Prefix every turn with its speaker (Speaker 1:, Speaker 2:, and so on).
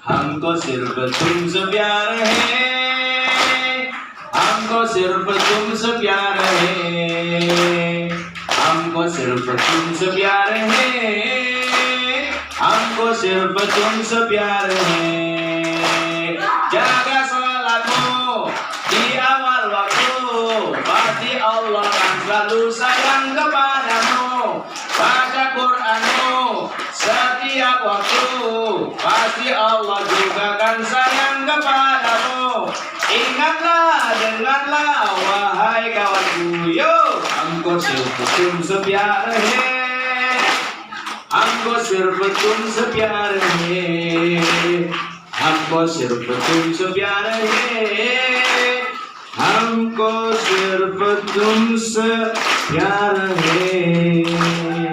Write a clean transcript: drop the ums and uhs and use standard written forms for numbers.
Speaker 1: हमको सिर्फ तुमसे प्यार है, हमको सिर्फ तुमसे प्यार है, हमको सिर्फ तुमसे प्यार है, हमको सिर्फ तुमसे प्यार है. Jaga sholatmu di awal waktu, pasti Allah akan selalu sayang kepadamu. Baca Qur'anmu setiap waktu, pasti Allah juga akan sayang kepadamu. Ingatlah, dengarlah wahai kawanku, yo. हमको सिर्फ तुमसे प्यार है, हमको सिर्फ तुमसे प्यार है, हमको सिर्फ तुमसे प्यार है, हमको सिर्फ तुमसे प्यार है.